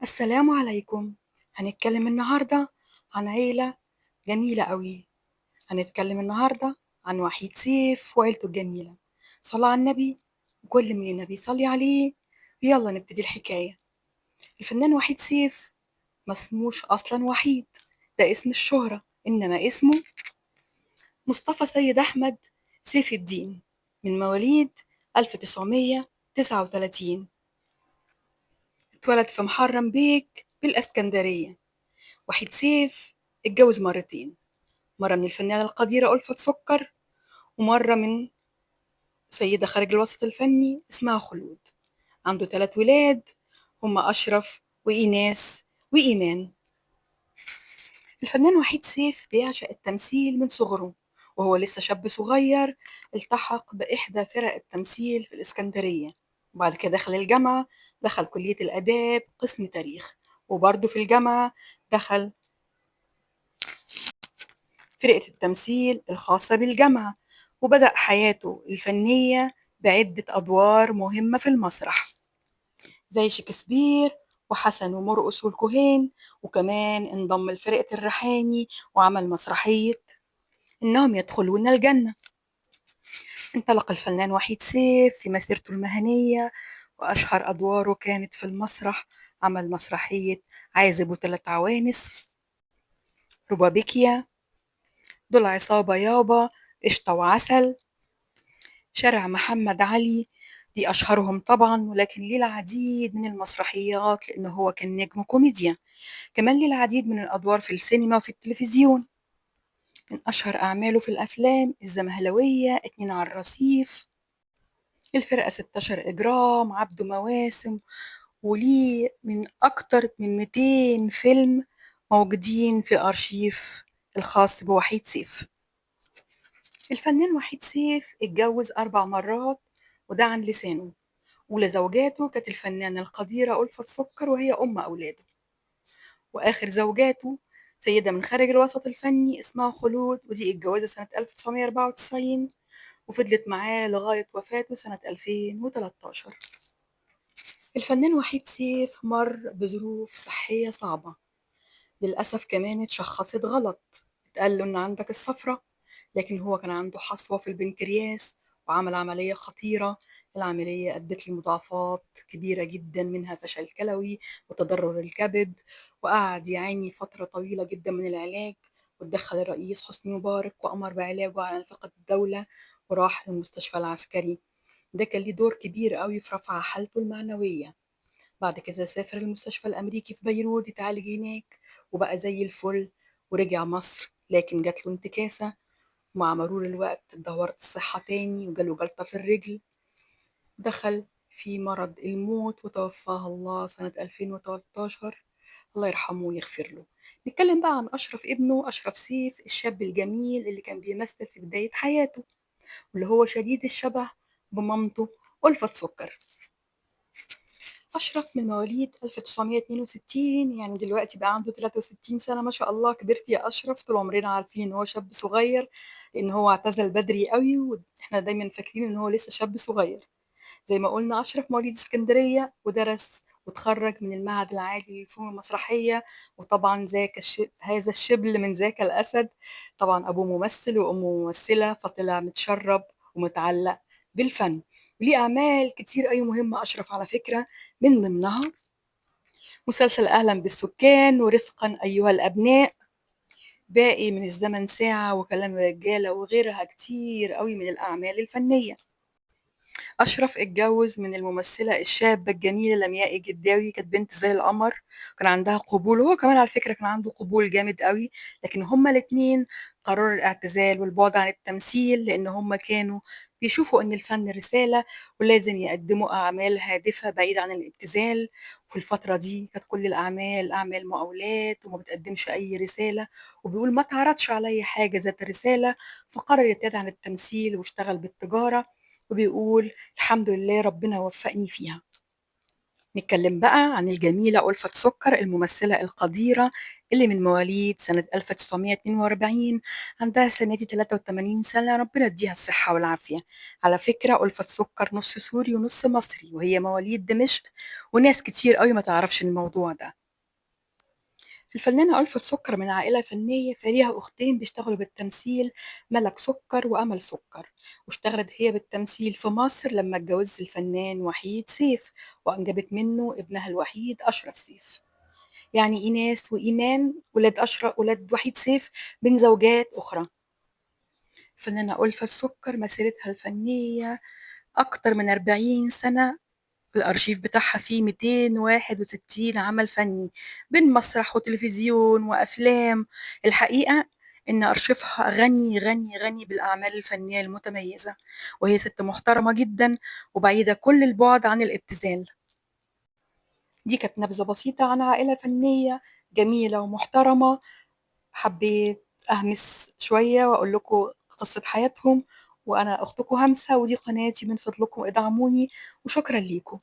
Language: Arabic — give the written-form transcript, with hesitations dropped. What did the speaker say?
السلام عليكم. هنتكلم النهاردة عن عيلة جميلة قوي. هنتكلم النهاردة عن وحيد سيف وعيلته الجميلة. صلى على النبي وكل من النبي صلي عليه. يلا نبتدي الحكاية. الفنان وحيد سيف ما اسموش أصلا وحيد، ده اسم الشهرة، إنما اسمه مصطفى سيد أحمد سيف الدين، من مواليد 1939. اتولد في محرم بيك بالإسكندرية. وحيد سيف اتجوز مرتين، مرة من الفنانة القديرة ألفت سكر، ومرة من سيدة خارج الوسط الفني اسمها خلود. عنده 3 ولاد، هما أشرف وإيناس وإيمان. الفنان وحيد سيف بيعشق التمثيل من صغره، وهو لسه شاب صغير التحق بإحدى فرق التمثيل في الإسكندرية. وبعد كده دخل الجامعة، دخل كلية الآداب قسم تاريخ، وبرضه في الجامعة دخل فرقة التمثيل الخاصة بالجامعة، وبدأ حياته الفنية بعدة أدوار مهمة في المسرح زي شكسبير وحسن ومرقص والكهين، وكمان انضم لفرقة الريحاني وعمل مسرحية إنهم يدخلون الجنة. انطلق الفنان وحيد سيف في مسيرته المهنية، وأشهر أدواره كانت في المسرح. عمل مسرحية عازب وثلاث عوانس، ربابيكيا، دول عصابة يابا، قشطة وعسل، شارع محمد علي، دي أشهرهم طبعا. ولكن ليه العديد من المسرحيات لأنه هو كان نجم كوميديا. كمان ليه العديد من الأدوار في السينما وفي التلفزيون. من أشهر أعماله في الأفلام الزمهلوية، اتنين على الرصيف، الفرقة 16 إجرام، عبده مواسم. وليه من أكتر من 200 فيلم موجودين في أرشيف الخاص بوحيد سيف. الفنان وحيد سيف اتجوز 4 مرات، وده عن لسانه. أولى زوجاته كانت الفنانة القديرة ألفت سكر، وهي أم أولاده. وآخر زوجاته سيدة من خارج الوسط الفني اسمها خلود، ودي اتجوزها سنة 1994، وفضلت معاه لغاية وفاته سنة 2013. الفنان وحيد سيف مر بظروف صحية صعبة، للأسف كمان اتشخصت غلط. اتقال له إن عندك الصفرة، لكن هو كان عنده حصوة في البنكرياس، وعمل عملية خطيرة. العملية أدت لمضاعفات كبيرة جدا، منها فشل كلوي وتضرر الكبد. وقعد يعاني فترة طويلة جدا من العلاج، وتدخل الرئيس حسني مبارك وأمر بعلاجه على نفقة الدولة، وراح للمستشفى العسكري. ده كان ليه دور كبير قوي في رفع حالته المعنوية. بعد كده سافر المستشفى الأمريكي في بيروت يتعالج هناك، وبقى زي الفل. ورجع مصر، لكن جات له انتكاسة. ومع مرور الوقت اتدهورت الصحة تاني، وجاله جلطة في الرجل. دخل في مرض الموت وتوفاه الله سنة 2013. الله يرحمه ويغفر له. نتكلم بقى عن أشرف ابنه، أشرف سيف، الشاب الجميل اللي كان بيمثل في بداية حياته، واللي هو شديد الشبه بمامته ألفت سكر. أشرف من مواليد 1962، يعني دلوقتي بقى عنده 63 سنة. ما شاء الله كبرت يا أشرف. طول عمرنا عارفين إن هو شاب صغير، لأن هو اعتزل بدري قوي، وإحنا دايما فاكرين إن هو لسه شاب صغير. زي ما قلنا أشرف مواليد اسكندرية، ودرس وتخرج من المعهد العالي للفنون المسرحية. وطبعا هذا الشبل من ذاك الأسد. طبعا أبوه ممثل وأمه ممثلة، فطلع متشرب ومتعلق بالفن. وليه أعمال كتير أوي مهمة أشرف على فكرة، من ضمنها مسلسل أهلا بالسكان، ورفقا أيها الأبناء، باقي من الزمن ساعة، وكلام الرجالة، وغيرها كتير قوي من الأعمال الفنية. أشرف اتجوز من الممثلة الشابة الجميلة لمياء الجداوي، كانت بنت زي القمر، كان عندها قبول، وهو كمان على فكرة كان عنده قبول جامد قوي. لكن هما الاتنين قرروا الاعتزال والبعد عن التمثيل، لأن هما كانوا بيشوفوا إن الفن رسالة، ولازم يقدموا أعمال هادفة بعيدة عن الابتذال. وفي الفترة دي كانت كل الأعمال أعمال مقاولات، وما بتقدمش أي رسالة. وبيقول ما تعرضش عليا حاجة ذات رسالة، فقرر يبتعد عن التمثيل واشتغل بالتجارة. وبيقول الحمد لله ربنا وفقني فيها. نتكلم بقى عن الجميلة ألفة سكر الممثلة القديرة اللي من مواليد سنة 1942. عندها السنة دي 83 سنة، ربنا يديها الصحة والعافية. على فكرة ألفة سكر نص سوري ونص مصري، وهي مواليد دمشق، وناس كتير قوي ما تعرفش الموضوع ده. الفنانة ألفة سكر من عائلة فنية، فليها أختين بيشتغلوا بالتمثيل، ملك سكر وأمل سكر. واشتغلت هي بالتمثيل في مصر لما اتجوزت الفنان وحيد سيف، وأنجبت منه ابنها الوحيد أشرف سيف. يعني إيناس وإيمان ولاد أشرف ولاد وحيد سيف من زوجات أخرى. الفنانة ألفة سكر مسيرتها الفنية أكتر من 40 سنة. الأرشيف بتاعها فيه 261 عمل فني بين مسرح وتلفزيون وأفلام. الحقيقة إن أرشيفها غني غني غني بالأعمال الفنية المتميزة، وهي ست محترمة جدا وبعيدة كل البعد عن الابتذال. دي كانت نبذة بسيطة عن عائلة فنية جميلة ومحترمة. حبيت أهمس شوية وأقول لكم قصة حياتهم. وأنا أختكم همسة، ودي قناتي، من فضلكم ادعموني، وشكرا ليكم.